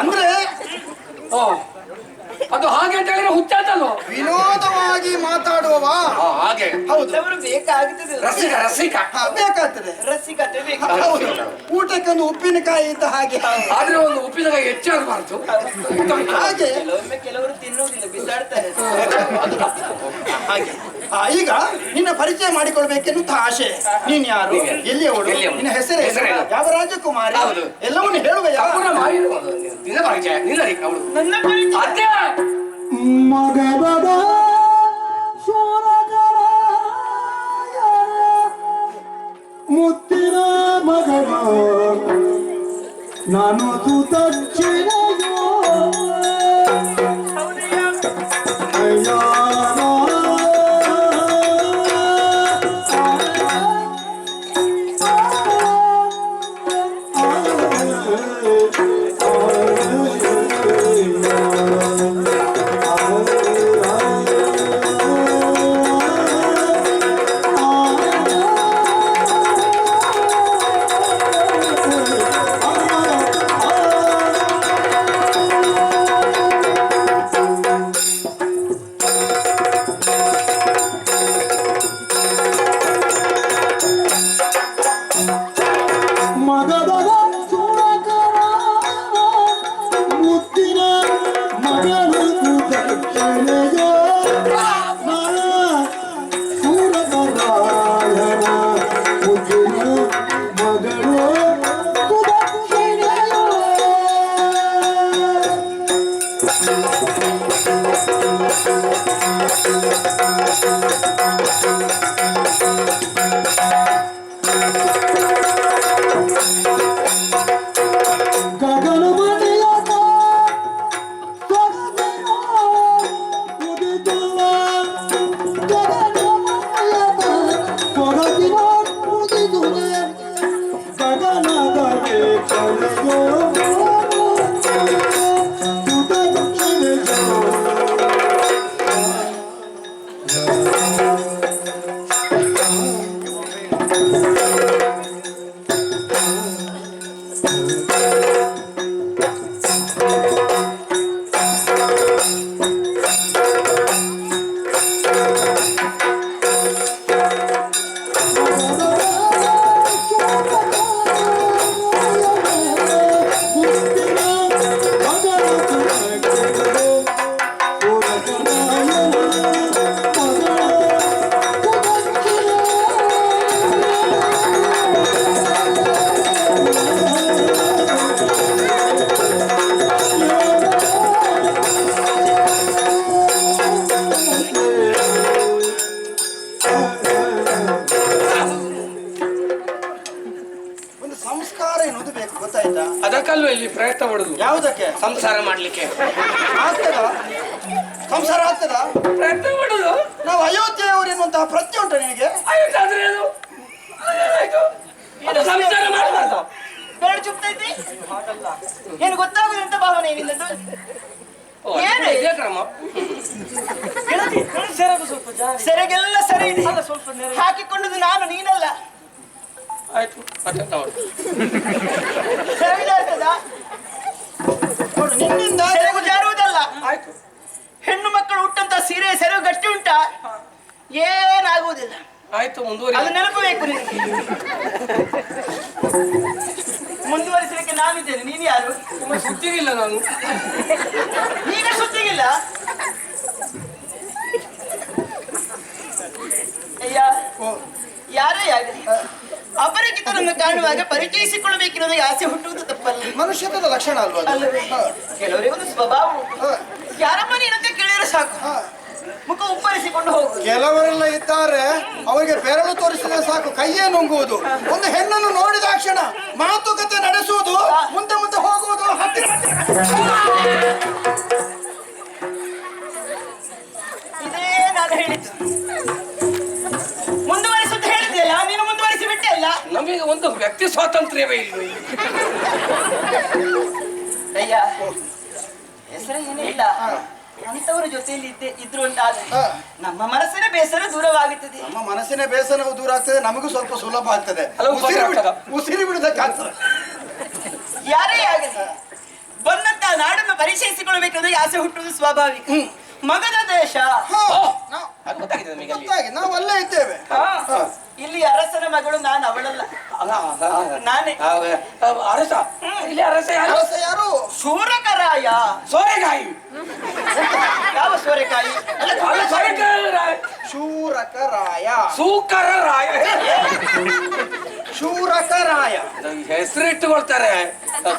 ಅಂದ್ರೆ ಅದು ಹಾಗೆ ಅಂತ ಹೇಳಿದ್ರೆ ಹುಚ್ಚಾತಲ್ವ? ವಿನೋದವಾಗಿ ಮಾತಾಡುವವ ಹಾಗೆ. ಹೌದು, ಬೇಕಾಗುತ್ತದೆ. ರಸಿಕ ರಸಿಕ ಬೇಕಾಗ್ತದೆ. ರಸಿಕತೆ ಬೇಕು. ಹೌದು, ಊಟಕ್ಕೆ ಒಂದು ಉಪ್ಪಿನಕಾಯಿ ಇದ್ದ ಹಾಗೆ. ಆದ್ರೆ ಒಂದು ಉಪ್ಪಿನಕಾಯಿ ಹೆಚ್ಚಾಗಬಾರ್ದು ಹಾಗೆ ಕೆಲವೊಮ್ಮೆ ಕೆಲವರು ತಿನ್ನುವುದಿಲ್ಲ, ಬಿಸಾಡ್ತಾರೆ. ಹಾಗೆ ಈಗ ನಿನ್ನ ಪರಿಚಯ ಮಾಡಿಕೊಳ್ಬೇಕೆನ್ನುತ್ತ ಆಶೆ. ನೀನ್ ಯಾರು, ಎಲ್ಲಿಯವಳು, ನಿನ್ನ ಹೆಸರೇ, ಯಾವ ರಾಜಕುಮಾರಿ, ಎಲ್ಲವನ್ನು ಹೇಳುವ. ನನ್ನ ಪರಿಚಯ ಮಗದ ಮುತ್ತಿನ ಮಗನ ನಾನು ಸುತಚ್ಚಿನ ಅದಕ್ಕಲ್ವ ಇಲ್ಲಿ ಪ್ರಯತ್ನ ಮಾಡುದು. ಯಾವುದಕ್ಕೆ? ಸಂಸಾರ ಮಾಡ್ಲಿಕ್ಕೆ. ಆಗ್ತದ ಸಂಸಾರ ಆಗ್ತದ? ಪ್ರಯತ್ನ ಮಾಡುದು. ನಾವು ಅಯೋಧ್ಯೆಯವರು ಎನ್ನುವಂತಹ ಪ್ರತ್ಯೆ ಉಂಟು ನಿನಗೆ? ಅಯೋಧ್ಯೆ ಆದ್ರೆ ಏನು? ಸಂಸಾರ ಮಾಡಬಾರ್ದು. ಬೇಡ ಚುಪ್ತೈತಿ. ಏನು ಗೊತ್ತಾಗುದು ಅಂತ ಭಾವನೆ ಏನಿಲ್ಲದು? ಏನು ಇದೇ ಕ್ರಮ. ಸೆರೆಗೆಲ್ಲ ಸರಿ ಇದೆ. ಹಾಕಿಕೊಂಡದ್ದು ನಾನು, ನೀನಲ್ಲ. ಆಯ್ತು ನಿನ್ನಿಂದ ಸೆರೆಗು ಜಾರುವುದಲ್ಲ. ಆಯ್ತು. ಹೆಣ್ಣು ಮಕ್ಕಳು ಹುಟ್ಟಂತ ಸೀರೆ ಸೆರೆಗು ಗಟ್ಟಿ ಉಂಟಾ? ಏನಾಗುವುದಿಲ್ಲ. ಆಯ್ತು, ಮುಂದುವರಿ. ಅದು ನೆನಪು ಬೇಕು ನಿನಗೆ. ಮುಂದುವರಿಸಲಿಕ್ಕೆ ನಾನಿದ್ದೇನೆ, ನೀನು ಯಾರು? ಸುದ್ದಿಗಿಲ್ಲ ನಾನು. ಈಗ ಸುದ್ದಿಗಿಲ್ಲ. ಅಯ್ಯ, ಯಾರೇ ಆಗಲಿ ಅಪರಿಚಿತರನ್ನು ಕಾಣುವಾಗ ಪರಿಚಯಿಸಿಕೊಳ್ಳಬೇಕಿರೋದು ಆಸೆ ಹುಟ್ಟುವುದು ತಪ್ಪಲ್ಲ. ಮನುಷ್ಯತ್ವದ ಲಕ್ಷಣ ಅಲ್ವಾ? ಕೆಲವರಿಗೆ ಒಂದು ಸ್ವಭಾವ. ಯಾರಮ್ಮ ನೀನಂತ ಕೇಳಿದ್ರೆ ಸಾಕು, ಮುಖ ಉಪ್ಪರಿಸಿಕೊಂಡು ಹೋಗುದು. ಕೆಲವರೆಲ್ಲ ಇದ್ದಾರೆ, ಅವರಿಗೆ ಬೆರಳು ತೋರಿಸಿದ್ರೆ ಸಾಕು ಕೈಯೇ ನುಂಗುವುದು. ಒಂದು ಹೆಣ್ಣನ್ನು ನೋಡಿದ ಕ್ಷಣ ಮಾತುಕತೆ ನಡೆಸುವುದು, ಮುಂದೆ ಮುಂದೆ ಹೋಗುವುದು. ಇದೇ ನಾನು ಹೇಳಿದ್ದು. ಮುಂದುವರಿಸುತ್ತ ಹೇಳಿದ್ದೆಲ್ಲ, ನೀನು ಮುಂದುವರಿಸಿ ಬಿಟ್ಟೆ ಅಲ್ಲ. ನಮಗೆ ಒಂದು ವ್ಯಕ್ತಿ ಸ್ವಾತಂತ್ರ್ಯವೇ ಇಲ್ಲ. ಅಯ್ಯ, ಹೆಸರು ಏನೇ ಇಲ್ಲ, ಅಂತವರ ಜೊತೆಯಲ್ಲಿ ಇದ್ರು ಅಂತಾದ್ರೆ ನಮ್ಮ ಮನಸ್ಸಿನ ಬೇಸರ ದೂರವಾಗುತ್ತದೆ. ನಮ್ಮ ಮನಸ್ಸಿನ ಬೇಸರವು ದೂರ ಆಗ್ತದೆ, ನಮಗೂ ಸ್ವಲ್ಪ ಸುಲಭ ಆಗ್ತದೆ, ಉಸಿರು ಬಿಡುವುದಕ್ಕಾಗ್ತದೆ. ಯಾರೇ ಆಗಲಿ ಬಂದಂತ ನಾಡನ್ನು ಪರಿಚಯಿಸಿಕೊಳ್ಳಬೇಕೆಂದು ಆಸೆ ಹುಟ್ಟುವುದು ಸ್ವಾಭಾವಿಕ. ಮಗದ ದೇಶ ಅದು ಗೊತ್ತಾಗಿದೆ ನಮಗೆ ಅಲ್ಲಿ. ಗೊತ್ತಾಗಿ ನಾವು ಅಲ್ಲೇ ಇದ್ದೇವೆ. ಇಲ್ಲಿ ಅರಸನ ಮಗಳು ನಾನು, ಅವಳಲ್ಲ. ನಾನೇ ಅರಸ. ಇಲ್ಲಿ ಅರಸ ಯಾರು? ಅರಸ ಯಾರು? ಶೂರಕರಾಯ. ಸೋರೆಕಾಯಿ. ಯಾವ ಸೋರೆಕಾಯಿ? ಅಲ್ಲ, ಸೋರೆಕಾಯಿ. ಶೂರಕರಾಯ. ಸೂಕರರಾಯ. ಶೂರಕರಾಯ ಹೆಸರು ಇಟ್ಟುಕೊಳ್ತಾರೆ.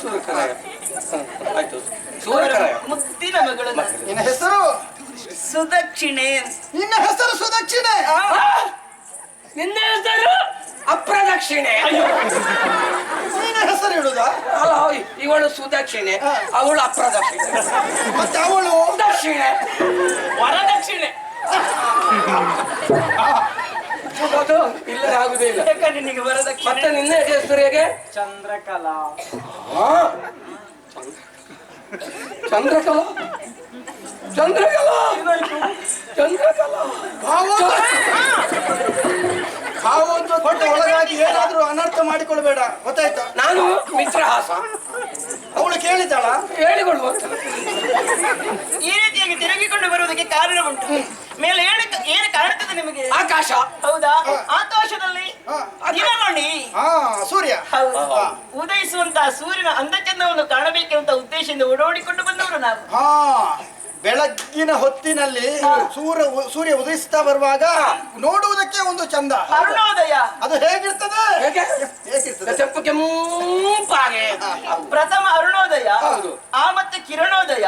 ಸೂರಕರಾಯ. ಆಯ್ತು, ಸೂರಕರಾಯ. ಮುದ್ದಿನ ಮಗಳು ನಾನು. ನಿನ್ನ ಹೆಸರು? ಸುದಕ್ಷಿಣೆ. ನಿನ್ನ ಹೆಸರು ಸುದಕ್ಷಿಣೆ? ನಿನ್ನ ಹೆಸರು ಅಪ್ರದಕ್ಷಿಣೆ. ನಿನ್ನ ಹೆಸರು ಹೇಳುದ? ಅಲ್ಲ, ಇವಳು ಸುದಕ್ಷಿಣೆ, ಅವಳು ಅಪ್ರದಕ್ಷಿಣೆ. ಮತ್ತೆ ಅವಳು ದಕ್ಷಿಣೆ, ವರದಕ್ಷಿಣೆ. ಅದು ಇಲ್ಲದೆ ಆಗುದೇ ಇಲ್ಲ. ಯಾಕಂದ್ರೆ ನಿನಗೆ ವರದಕ್ಷಿಣೆ. ಮತ್ತೆ ನಿನ್ನ ಹೆಸರು ಹೇಗೆ? ಚಂದ್ರಕಲಾ. ಚಂದ್ರಕಲಾ. ಚಂದ್ರಕಲಾ. ಚಂದ್ರಕಲಾ. ಭಾವೊಂದು ಕೊಟ್ಟು ಒಳಗಾಗಿ ಏನಾದ್ರೂ ಅನರ್ಥ ಮಾಡಿಕೊಳ್ಬೇಡ, ಗೊತ್ತಾಯ್ತಾ? ನಾನು ಮಿತ್ರಹಾಸ. ಅವಳು ಕೇಳಿದ್ದಾಳ? ಹೇಳಿಕೊಳ್ಳುವ. ಈ ರೀತಿಯಾಗಿ ತಿರುಗಿಕೊಂಡು ಬರುವುದಕ್ಕೆ ಕಾರಣ ಉಂಟು. ಮೇಲೆ ಏನು ಕಾಣುತ್ತದೆ ನಿಮಗೆ? ಆಕಾಶ. ಹೌದಾ? ಆಕಾಶದಲ್ಲಿ ದಿನಮಣಿ. ಸೂರ್ಯ. ಹೌದು. ಉದಯಿಸುವಂತಹ ಸೂರ್ಯನ ಅಂದಚಂದವನ್ನು ಕಾಣಬೇಕೆಂತ ಉದ್ದೇಶದಿಂದ ಓಡೋಡಿಕೊಂಡು ಬಂದವರು ನಾವು. ಬೆಳಗ್ಗಿನ ಹೊತ್ತಿನಲ್ಲಿ ಸೂರ್ಯ ಉದಯಿಸ್ತಾ ಬರುವಾಗ ನೋಡುವುದಕ್ಕೆ ಒಂದು ಚಂದ. ಅರುಣೋದಯ. ಅದು ಹೇಗಿರ್ತದೆ? ಹೇಗಿರ್ತದೆ? ಕೆಂಪು ಕೆಂಪಾಗೆ. ಪ್ರಥಮ ಅರುಣೋದಯ, ಹೌದು. ಆ ಮತ್ತೆ ಕಿರಣೋದಯ,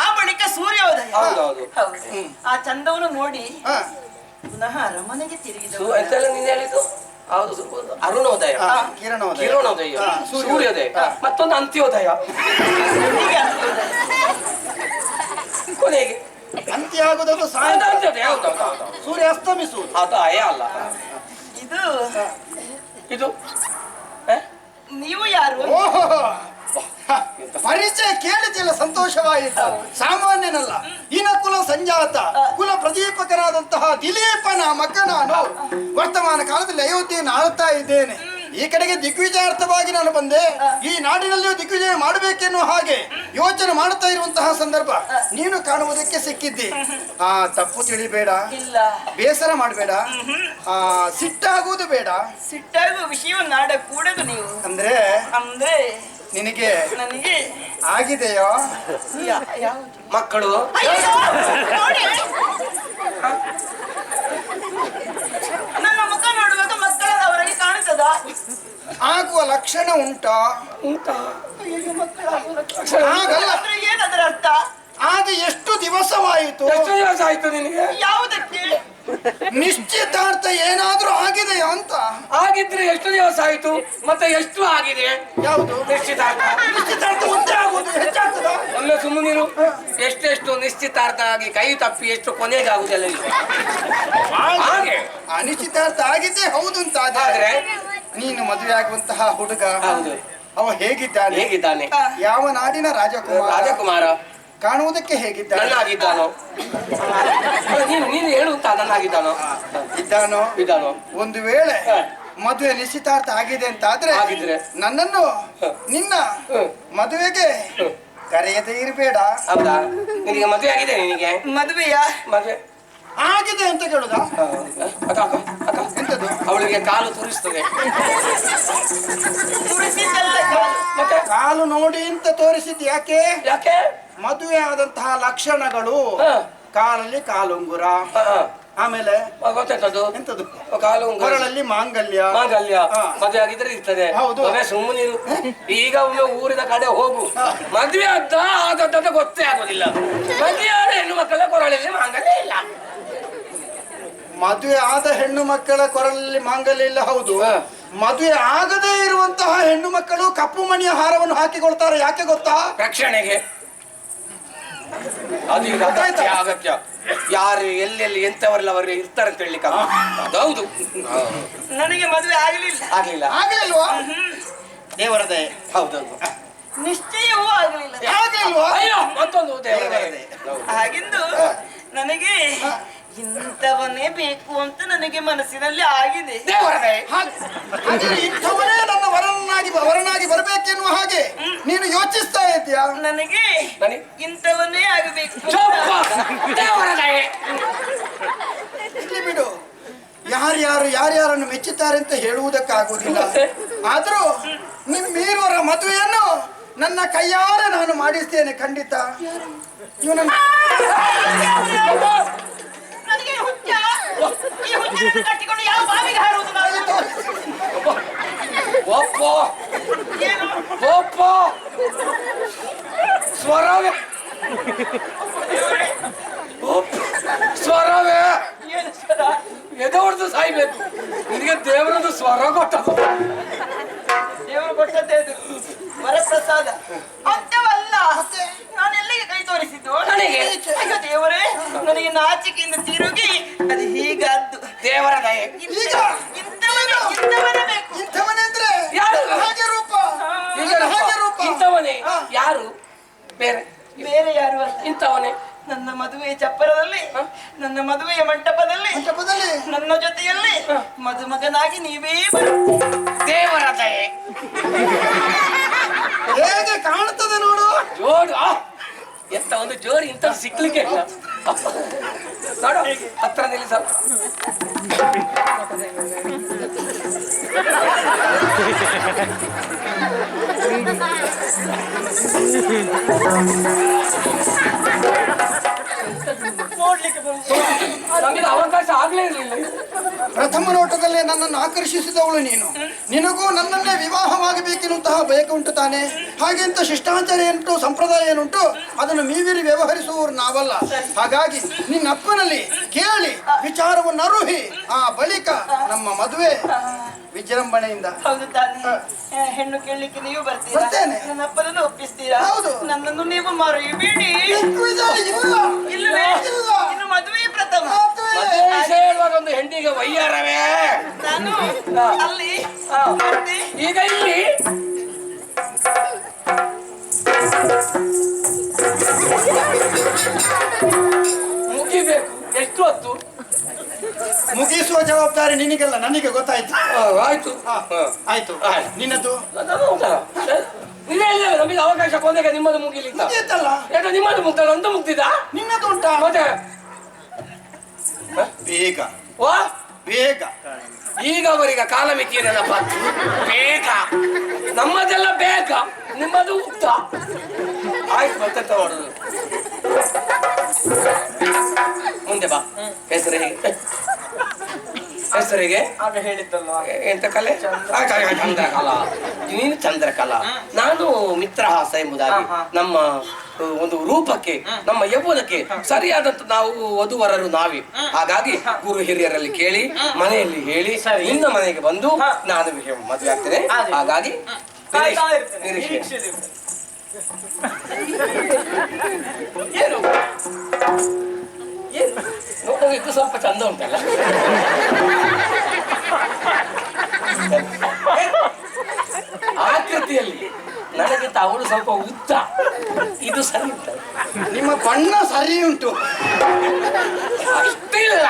ಆ ಬಳಿಕ ಸೂರ್ಯೋದಯ. ಹೌದೌದು. ಹೌದು. ಆ ಚಂದವನ್ನು ನೋಡಿ ಪುನಃ ಅರಮನೆಗೆ ತಿರುಗಿದವು. ಎಂತೆಲ್ಲ ನೀನು ಹೇಳಿದ್ದು? ಹೌದು, ಅರುಣೋದಯ, ಕಿರಣೋದಯ, ಸೂರ್ಯೋದಯ, ಮತ್ತೊಂದು ಅಂತ್ಯೋದಯ. ಕೊನೆಗೆ ಅಂತ್ಯ ಆಗುವುದು ಅಂತ್ಯೋದಯ. ಸೂರ್ಯ ಅಸ್ತಮಿಸುವುದು. ಅದು ಅಯ ಅಲ್ಲ. ಇದು ಇದು ನೀವು ಯಾರು? ಪರಿಚಯ ಕೇಳಿದ್ದಿಲ್ಲ, ಸಂತೋಷವಾಯಿತು. ಸಾಮಾನ್ಯನಲ್ಲ, ಇನ ಕುಲ ಸಂಜಾತ ಕುಲ ಪ್ರದೀಪಕನಾದಂತಹ ದಿಲೀಪನ ಮಗ ನಾನು. ವರ್ತಮಾನ ಕಾಲದಲ್ಲಿ ಅಯೋಧ್ಯೆಯನ್ನು ಆಳ್ತಾ ಇದ್ದೇನೆ. ಈ ಕಡೆಗೆ ದಿಗ್ವಿಜಯಾರ್ಥವಾಗಿ ನಾನು ಬಂದೆ. ಈ ನಾಡಿನಲ್ಲಿಯೂ ದಿಗ್ವಿಜಯ ಮಾಡಬೇಕೆನ್ನುವ ಹಾಗೆ ಯೋಚನೆ ಮಾಡುತ್ತಾ ಇರುವಂತಹ ಸಂದರ್ಭ ನೀನು ಕಾಣುವುದಕ್ಕೆ ಸಿಕ್ಕಿದ್ದಿ. ತಪ್ಪು ತಿಳಿಬೇಡ, ಇಲ್ಲ ಬೇಸರ ಮಾಡಬೇಡ, ಸಿಟ್ಟಾಗುವುದು ಬೇಡ. ಸಿಟ್ಟಾಗುವ ವಿಷಯವನ್ನು ನಾಡ ಕೂಡದು ನೀವು. ಅಂದ್ರೆ ನಿನಗೆ ನನಗೆ ಆಗಿದೆಯೋ? ಮಕ್ಕಳು ನನ್ನ ಮುಖ ನೋಡುವಾಗ ಮಕ್ಕಳದವರಿಗೆ ಕಾಣಿಸದ ಆಗುವ ಲಕ್ಷಣ ಉಂಟಾ? ಹಾಗಲ್ಲ, ಏನದರ ಅರ್ಥ? ಆಗ ಎಷ್ಟು ದಿವಸವಾಯಿತು? ಎಷ್ಟು ದಿವಸ ಆಯ್ತು ನಿನಗೆ? ಯಾವುದಕ್ಕೆ? ನಿಶ್ಚಿತಾರ್ಥ ಏನಾದ್ರೂ ಆಗಿದೆಯೋ ಅಂತ. ಆಗಿದ್ರೆ ಎಷ್ಟು ದಿವಸ ಆಯ್ತು, ಮತ್ತೆ ಎಷ್ಟು ಆಗಿದೆ? ಯಾವುದು ನಿಶ್ಚಿತಾರ್ಥ ಒಂದೇ ಆಗುದು, ಹೆಚ್ಚಾಗ್ತದ? ಒಮ್ಮೆ ಸುಮ್ಮನಿರು. ಎಷ್ಟೆಷ್ಟು ನಿಶ್ಚಿತಾರ್ಥ ಆಗಿ ಕೈ ತಪ್ಪಿ ಎಷ್ಟು ಕೊನೆಗೆ ಆಗುದಲ್ಲ ಹಾಗೆ. ಅನಿಶ್ಚಿತಾರ್ಥ ಆಗಿದ್ದೇ ಹೌದು ಅಂತ ಆದ್ರೆ ನೀನು ಮದುವೆ ಆಗುವಂತಹ ಹುಡುಗ ಅವ ಹೇಗಿದ್ದಾನೆ? ಯಾವ ನಾಡಿನ ರಾಜಕುಮಾರ? ಕಾಣುವುದಕ್ಕೆ ಹೇಗಿದ್ದಾನೆ? ನನ್ನಾಗಿದ್ದಾನೋ? ನೀನು ಹೇಳು ಅಂತ. ನನ್ನಾಗಿದ್ದಾನೋ? ಇದ್ದಾನೋ. ಒಂದು ವೇಳೆ ಮದುವೆ ನಿಶ್ಚಿತಾರ್ಥ ಆಗಿದೆ ಅಂತ ಆದ್ರೆ ನನ್ನನ್ನು ನಿನ್ನ ಮದುವೆಗೆ ಕರೆಯದೇ ಇರಬೇಡ. ಹೌದಾ? ನಿನಗೆ ಮದುವೆ ಆಗಿದೆ? ನಿನಗೆ ಮದುವೆಯಾ? ಮದುವೆ ಆಗಿದೆ ಅಂತ ಕೇಳುದ? ಎಂತದು? ಅವಳಿಗೆ ಕಾಲು ತುರಿಸ್ತದೆ. ಮತ್ತೆ ಕಾಲು ನೋಡಿ ಅಂತ ತೋರಿಸಿದ್ ಯಾಕೆ? ಯಾಕೆ? ಮದುವೆ ಆದಂತಹ ಲಕ್ಷಣಗಳು. ಕಾಲಲ್ಲಿ ಕಾಲುಂಗುರ, ಆಮೇಲೆ ಗೊತ್ತಾಯ್ತದು ಎಂತದು? ಕಾಲು ಕೊರಳಲ್ಲಿ ಮಾಂಗಲ್ಯ. ಮದುವೆ ಆಗಿದ್ರೆ ಇರ್ತದೆ. ಹೌದು. ಸುಮ್ಮನಿರು. ಈಗ ಒಮ್ಮೆ ಊರಿನ ಕಡೆ ಹೋಗು, ಮದುವೆ ಆದದ್ದು ಗೊತ್ತೇ ಆಗೋದಿಲ್ಲ. ಮದುವೆ ಆದ ಹೆಣ್ಣು ಮಕ್ಕಳ ಕೊರಳಲ್ಲಿ ಮಾಂಗಲ್ಯ ಇಲ್ಲ. ಮದುವೆ ಆದ ಹೆಣ್ಣು ಮಕ್ಕಳ ಕೊರಳಲ್ಲಿ ಮಾಂಗಲ್ಯ ಇಲ್ಲ, ಹೌದು. ಮದುವೆ ಆಗದೇ ಇರುವಂತಹ ಹೆಣ್ಣು ಮಕ್ಕಳು ಕಪ್ಪು ಮಣಿಯ ಹಾರವನ್ನು ಹಾಕಿಕೊಳ್ತಾರೆ. ಯಾಕೆ ಗೊತ್ತಾ? ರಕ್ಷಣೆಗೆ. ಅದು ಅಗತ್ಯ. ಯಾರು ಎಲ್ಲೆಲ್ಲಿ ಎಂತವರೆಲ್ಲ ಅವರು ಇರ್ತಾರೆ ಅಂತ ಹೇಳಲಿಕ್ಕೆ ಹೌದು. ನನಗೆ ಮದುವೆ ಆಗ್ಲಿಲ್ಲ. ಆಗ್ಲಿಲ್ವಾ? ದೇವರ ದಯೆ. ಹೌದೌದು. ನಿಶ್ಚಯವೂ ಆಗಲಿಲ್ಲ. ಅಯ್ಯೋ, ಮತ್ತೊಂದು ದೇವರ ದಯೆ. ಹಾಗೆಂದು ನನಗೆ ಇಂಥವನ್ನೇ ಬೇಕು ಅಂತ ನನಗೆ ಮನಸ್ಸಿನಲ್ಲಿ ಆಗಿದೆ. ದೇವರ ದಯೆ. ಇಂಥವನೇ ನನ್ನ ವರನಾಗಿ ಬರಬೇಕೆನ್ನುವ ಹಾಗೆ ಬಯಸ್ತೀಯಾ? ನನಗೆ ನನಗೆ ಇಂಥವನ್ನೇ ಆಗಬೇಕು. ಚೊಪ್ಪ! ದೇವರ ದಯೆ. ಇಲ್ಲಿ ಬಿಡು, ಯಾರ್ಯಾರನ್ನು ಮೆಚ್ಚುತ್ತಾರೆ ಅಂತ ಹೇಳುವುದಕ್ಕಾಗುವುದಿಲ್ಲ. ಆದ್ರೂ ನಿಮ್ಮಿರುವರ ಮದುವೆಯನ್ನು ನನ್ನ ಕೈಯಾರೆ ನಾನು ಮಾಡಿಸ್ತೇನೆ ಖಂಡಿತ. ಇವನನ್ನು ನನಗೆ ಹುಚ್ಚ? ಈ ಹುಚ್ಚನನ್ನು ಕಟ್ಟಿಕೊಂಡು ಯಾವ ಬಾವಿಗೆ ಹಾರುವುದು ನಾವು? ಒಪ್ಪ ಏನು? ಒಪ್ಪ ಸ್ವರವೇ ಸ್ವರವೇ ಏನು ಸ್ವರ? ಎದೆ ಹೊಡೆದು ಸಾಯ್ಬೇಕು. ನಿನಗೆ ದೇವರದ್ದು ಸ್ವರ ಕೊಟ್ಟದು. ದೇವರು ಕೊಟ್ಟದ್ದೇ ಅದು ವರಪ್ರಸಾದ. ಅಂಥವಲ್ಲ. ನಾನು ಎಲ್ಲಿಗೆ ಕೈ ತೋರಿಸಿದ್ದು? ನನಗೆ? ಅಯ್ಯೋ ದೇವರೇ, ನನಗೆ ನಾಚಿಕೆಯಿಂದ ತಿರುಗಿ ಅದು ಹೀಗಾದ್ದು. ದೇವರ ದಯೆ. ಈಗ ಇಂಥವನೇ ಬೇಕು. ಇಂಥವನೇ ಅಂದ್ರೆ ಯಾರು? ಹಾಗೆ ರೂಪ, ಈಗ ಹಾಗೆ ರೂಪ. ಇಂಥವನೇ ಯಾರು? ಬೇರೆ ಬೇರೆ ಯಾರು ಅಲ್ಲ. ಇಂಥವನೇ ನನ್ನ ಮದುವೆಯ ಚಪ್ಪರದಲ್ಲಿ, ನನ್ನ ಮದುವೆಯ ಮಂಟಪದಲ್ಲಿ, ನನ್ನ ಜೊತೆಯಲ್ಲಿ ಮದುಮಗನಾಗಿ ನೀವೇ ದೇವರ ದಯೆ. ಹೇಗೆ ಕಾಣುತ್ತದೆ ನೋಡು. ಜೋಡು ಎಂತ ಒಂದು ಜೋಡಿ ಇಂಥ ಸಿಕ್ಲಿಕ್ಕೆ ಇಲ್ಲ. ನೋಡು ಹತ್ರ ನಿಲ್ಲಿಸ. ನೋಡ್ಲಿಕ್ಕೆ ನಮಗೆ ಅವಕಾಶ ಆಗ್ಲೇ ಇರಲಿಲ್ಲ. ಪ್ರಥಮ ನೋಟದಲ್ಲೇ ನನ್ನನ್ನು ಆಕರ್ಷಿಸಿದವಳು ನೀನು. ನಿನಗೂ ನನ್ನನ್ನೇ ವಿವಾಹವಾಗಬೇಕೆನ್ನುವಂತಹ ಬಯಕೆ ಉಂಟು ತಾನೆ. ಹಾಗೆಂತ ಶಿಷ್ಟಾಚಾರ ಏನುಂಟು, ಸಂಪ್ರದಾಯ ಏನುಂಟು, ಅದನ್ನು ಮೀರಿ ವ್ಯವಹರಿಸುವವರು ನಾವಲ್ಲ. ಹಾಗಾಗಿ ನಿನ್ನ ಅಪ್ಪನಲ್ಲಿ ಕೇಳಿ ವಿಚಾರವನ್ನು ಅರುಹಿ ಆ ಬಳಿಕ ನಮ್ಮ ಮದುವೆ ವಿಜೃಂಭಣೆಯಿಂದ. ಹೌದು ತಾನೆ. ಹೆಣ್ಣು ಕೇಳಲಿಕ್ಕೆ ನೀವು ಬರ್ತೀರಾ? ಬರ್ತೇನೆ. ನನ್ನ ಅಪ್ಪನನ್ನು ಒಪ್ಪಿಸ್ತೀರಾ? ಹೌದು. ನನ್ನನ್ನು ನೀವು ಮರೆಯಬೇಡಿ. ಇಲ್ಲ. ಇಲ್ಲವೇ? ಇಲ್ಲ. ಇನ್ನು ಮದುವೆ ಪ್ರಥಮ. ಮತ್ತೆ ವಿಷಯ ಹೇಳುವಾಗ ಒಂದು ಹೆಣ್ಣಿಗೆ ವಯ್ಯಾರವೇ. ನಾನು ಅಲ್ಲಿ ಮತ್ತೆ ಈಗ ಇಲ್ಲಿ ಮುಗಿಬೇಕು. ಎಷ್ಟು ಹೊತ್ತು? ಮುಗಿಸುವ ಜವಾಬ್ದಾರಿ ನಿನಗೆಲ್ಲ, ನನಗೆ ಗೊತ್ತಾಯ್ತು. ಆಯ್ತು ಆಯ್ತು. ನಿನ್ನದು ನೀವೇ ಹೇಳಿದ್ರೆ ನಮಗೆ ಅವಕಾಶ ಬಂದಾಗ ನಿಮ್ಮದು ಮುಗಿಲಿಲ್ಲ. ಮುಗಿಯುತ್ತಲ್ಲ. ಯಾಕೆ ನಿಮ್ಮದು ಮುಗ್ತದ ಅಂತ ಮುಗ್ತಿದ? ನಿನ್ನದು ಉಂಟಾ? ಮತ್ತೆ ಬೇಗ ವಾ ಬೇಗ. ಈಗ ಅವರಿಗೆ ಕಾಲಮಿತಿ ನೆನಪ. ಬೇಗ ನಮ್ಮದೆಲ್ಲ ಬೇಗ, ನಿಮ್ಮದು ಉಕ್ತ. ಆಯ್ತು ಮತ್ತೆ ತಗೊಳ್ಳೋದು. ಮುಂದೆ ಬಾ. ಹೆಸರು ಹೇಗೆ? ಹೆಸರಿಗೆ ಆಗ ಹೇಳಿದ್ದಲ್ವ ಎಂತ ಕಲೆ? ಚಂದ್ರಕಲಾ. ನೀನು ಚಂದ್ರಕಲಾ, ನಾನು ಮಿತ್ರಹಾಸ ಎಂಬುದಾಗಿ ನಮ್ಮ ಒಂದು ರೂಪಕ್ಕೆ, ನಮ್ಮ ಯೌವನಕ್ಕೆ ಸರಿಯಾದಂತ ನಾವು ವಧುವರರು ನಾವೇ. ಹಾಗಾಗಿ ಗುರು ಹಿರಿಯರಲ್ಲಿ ಕೇಳಿ, ಮನೆಯಲ್ಲಿ ಹೇಳಿ, ನಿನ್ನ ಮನೆಗೆ ಬಂದು ನಾನು ಮದುವೆ ಆಗ್ತೇನೆ. ಹಾಗಾಗಿ ನಿರೀಕ್ಷೆ. ಏನು ನೋಡೋದಕ್ಕೆ ಸ್ವಲ್ಪ ಚಂದ ಉಂಟಲ್ಲ. ಆಕೃತಿಯಲ್ಲಿ ನನಗಿಂತ ಅವಳು ಸ್ವಲ್ಪ ಉದ್ದ, ಇದು ಸರಿ ಉಂಟು. ನಿಮ್ಮ ಬಣ್ಣ ಸರಿ ಉಂಟು. ಅಷ್ಟಿಲ್ಲ.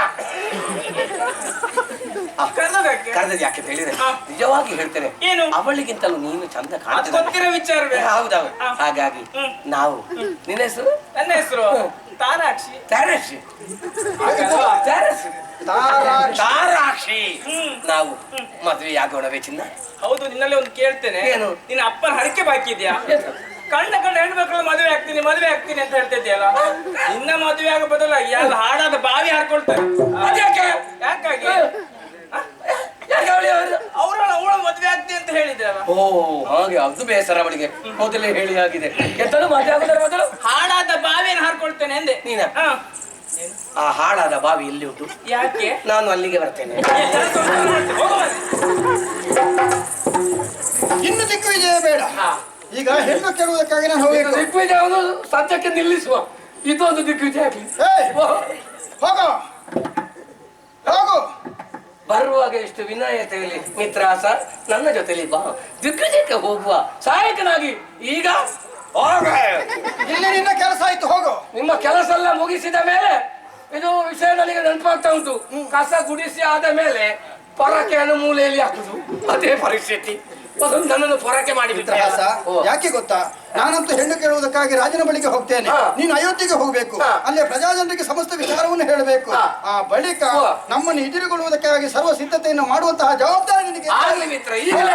ಕರೆದದ್ದು ಯಾಕೆ ಹೇಳಿದ್ರೆ ನಿಜವಾಗಿ ಹೇಳ್ತೇನೆ, ಏನು? ಅವಳಿಗಿಂತಲೂ ನೀನು ಚಂದ ಕಾಣ್ತಿದ್ದ ಗೊತ್ತಿರೋ ವಿಚಾರವೇ. ಹೌದೌದು. ಹಾಗಾಗಿ ನಾವು ನಿನ್ನ ಹೆಸರು? ನನ್ನ ಹೆಸರು ತಾರಾಕ್ಷಿ. ತಾರಾಕ್ಷಿ. ತಾರಾಕ್ಷಿ. ತಾರಾಕ್ಷಿ. ನಾವು ಮದುವೆ ಆಗೋಣವೇ ಚಿನ್ನ? ಹೌದು. ನಿನ್ನಲ್ಲಿ ಒಂದು ಕೇಳ್ತೇನೆ. ಏನು? ನಿನ್ನ ಅಪ್ಪನ ಹರಕೆ ಬಾಕಿ ಇದೆಯಾ? ಕಂಡ ಹೆಣ್ಮಕ್ಳು ಮದುವೆ ಆಗ್ತೀನಿ ಅಂತ ಹೇಳ್ತಿದ್ಯಲ್ಲ. ನಿನ್ನ ಮದುವೆ ಆಗೋ ಬದಲಾಗಿ ಯಾರು ಹಾಡಾದ ಬಾವಿ ಹಾಡ್ಕೊಳ್ತಾರೆ. ಯಾಕಾಗಿ? ಅವಳ ಮದುವೆ ಆಗ್ತೀನಿ ಅಂತ ಹೇಳಿದ್ರಲ್ಲ. ಓ ಹಾಗೆ, ಅದು ಬೇಸರ ಅವಳಿಗೆ ಮೊದಲೇ ಹೇಳಿ ಆಗಿದೆ. ಎಂತನು ಮದುವೆ ಆಗೋದರ ಮೊದಲು ಹಾಡಾದ ಬಾವಿಯನ್ನು ಹಾಡ್ಕೊಳ್ತೇನೆ ಎಂದೆ. ನೀನ ಆ ಹಾಳಾದ ಬಾವಿ ಎಲ್ಲಿ ಉಂಟು? ಯಾಕೆ? ನಾನು ಅಲ್ಲಿಗೆ ಬರ್ತೇನೆ. ಇನ್ನು ದಿಗ್ವಿಜಯ ಬೇಡ. ಈಗ ಹೆಣ್ಣು ಕೆಡುವುದಕ್ಕಾಗಿ ನಾನು ಹೋಗಬೇಕು. ದಿಗ್ವಿಜಯವನ್ನು ಸತ್ಯಕ್ಕೆ ನಿಲ್ಲಿಸುವ. ಇದೊಂದು ದಿಗ್ವಿಜಯ ಆಗಲಿ. ಹೋಗೋ ಹೋಗು. ಬರುವಾಗ ಎಷ್ಟು ವಿನಯತೆಯಲ್ಲಿ ಮಿತ್ರಾಸ, ನನ್ನ ಜೊತೆಲಿ ಬಾ, ದಿಗ್ವಿಜಯಕ್ಕೆ ಹೋಗುವ ಸಹಾಯಕನಾಗಿ. ಈಗ ಇಲ್ಲಿ ನಿನ್ನ ಕೆಲಸ ಆಯ್ತು, ಹೋಗು. ನಿಮ್ಮ ಕೆಲಸ ಎಲ್ಲ ಮುಗಿಸಿದ ಮೇಲೆ ಇದು ವಿಷಯ ನನಗೆ ನೆನಪಾಗ್ತಾ ಉಂಟು. ಕಸ ಗುಡಿಸಿ ಆದ ಮೇಲೆ ಪರಕೆಯನ್ನು ಮೂಲೆಯಲ್ಲಿ ಹಾಕುದು, ಅದೇ ಪರಿಸ್ಥಿತಿ. ಅದೊಂದು ನನ್ನನ್ನು ಪೊರಕೆ ಮಾಡಿಬಿಟ್ರೆ ಮಿತ್ರಹಾಸ ಯಾಕೆ ಗೊತ್ತಾ, ನಾನಂತೂ ಹೆಣ್ಣು ಕೇಳುವುದಕ್ಕಾಗಿ ರಾಜನ ಬಳಿಗೆ ಹೋಗ್ತೇನೆ, ನೀನು ಅಯೋಧ್ಯೆಗೆ ಹೋಗ್ಬೇಕು, ಅಲ್ಲೇ ಪ್ರಜಾಜನರಿಗೆ ಸಮಸ್ತ ವಿಚಾರವನ್ನು ಹೇಳಬೇಕು. ಆ ಬಳಿಕ ನಮ್ಮನ್ನು ಎದುರುಗೊಳ್ಳುವುದಕ್ಕಾಗಿ ಸರ್ವ ಸಿದ್ಧತೆಯನ್ನು ಮಾಡುವಂತಹ ಜವಾಬ್ದಾರಿ ನಿನಗೆ. ಆಗ್ಲಿ ಮಿತ್ರ, ಈಗಲೇ